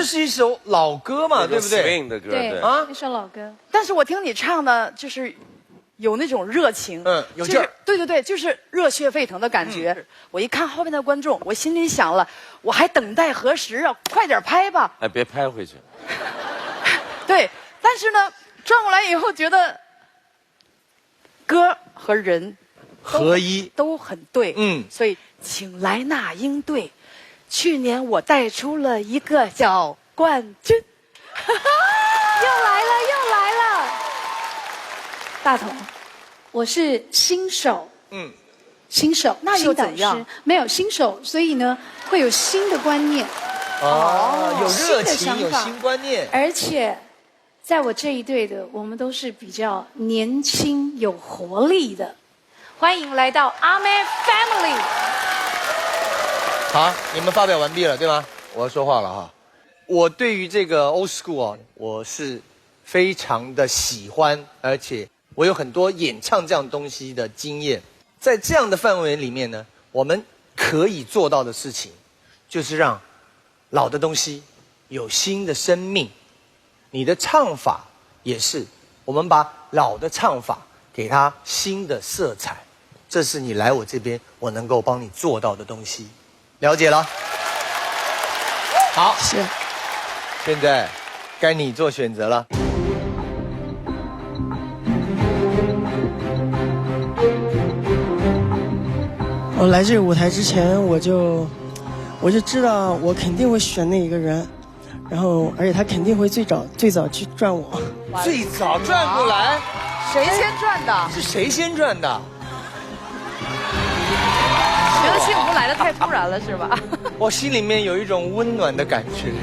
这是一首老歌嘛，对不对？swing 的歌，对啊，一首老歌。但是我听你唱的，就是有那种热情，有劲儿。对对对，就是热血沸腾的感觉。我一看后面的观众，我心里想了，我还等待何时啊？快点拍吧！哎，别拍回去。对，但是呢，转过来以后觉得，歌和人合一都很对，所以请来那应对。去年我带出了一个小冠军，又来了又来了。大头，我是新手，新手，那又怎样？没有新手，所以呢会有新的观念，有热情，有新观念，而且。在我这一队的，我们都是比较年轻有活力的，欢迎来到阿妹 Family。好，你们发表完毕了，对吗？我要说话了哈。我对于这个 old school 啊，我是非常的喜欢，而且我有很多演唱这样东西的经验。在这样的范围里面呢，我们可以做到的事情，就是让老的东西有新的生命。你的唱法也是，我们把老的唱法给它新的色彩，这是你来我这边我能够帮你做到的东西，了解了？好，是。现在该你做选择了。我来这个舞台之前，我就知道我肯定会选那一个人。然后，而且他肯定会最早去转我，最早转过来，谁先转的？是谁先转的？觉得幸福来得太突然了，是吧？我心里面有一种温暖的感觉。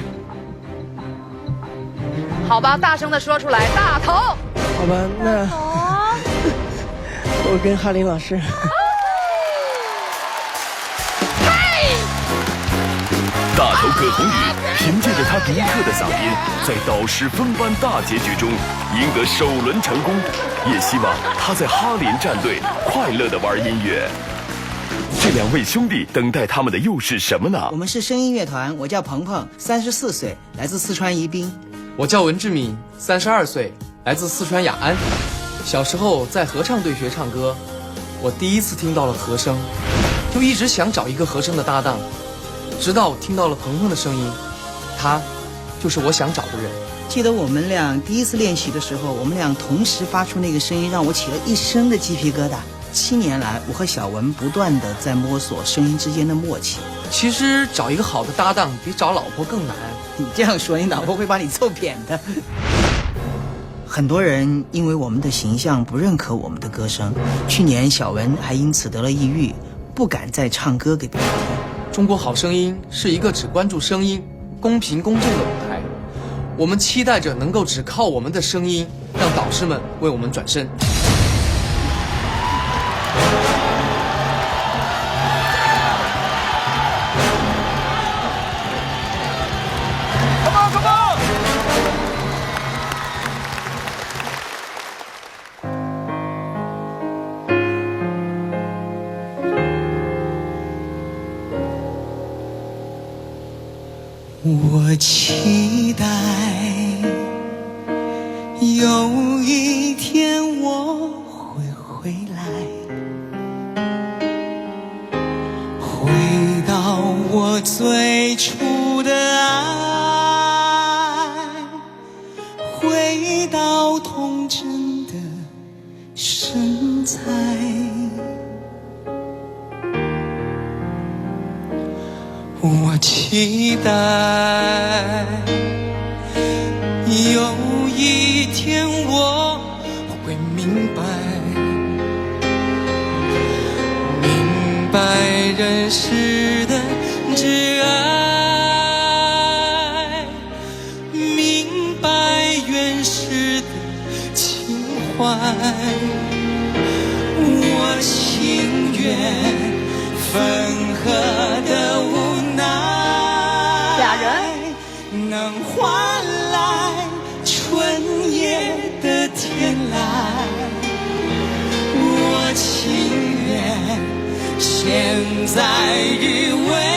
好吧，大声的说出来，大头。好吧，那我跟哈林老师。大头葛宏宇凭借着他独特的嗓音，在导师风班大结局中赢得首轮成功，也希望他在哈林战队快乐地玩音乐。这两位兄弟等待他们的又是什么呢？我们是声音乐团，我叫鹏鹏，34岁，来自四川宜宾。我叫文志敏，32岁，来自四川雅安。小时候在合唱队学唱歌，我第一次听到了和声，就一直想找一个和声的搭档。直到听到了鹏鹏的声音，他就是我想找的人。记得我们俩第一次练习的时候，我们俩同时发出那个声音，让我起了一身的鸡皮疙瘩。7年来，我和小文不断地在摸索声音之间的默契。其实找一个好的搭档比找老婆更难。你这样说，你老婆会把你揍扁的。很多人因为我们的形象不认可我们的歌声，去年小文还因此得了抑郁，不敢再唱歌给别人听。中国好声音是一个只关注声音、公平公正的舞台，我们期待着能够只靠我们的声音，让导师们为我们转身。我期待有一天我会回来，回到我最初的爱，回到童真的身材。我期待有一天我会明白人世的挚爱，明白原始的情怀。我情愿分合的无奈，俩人能换来春夜的天籁。我情愿现在与未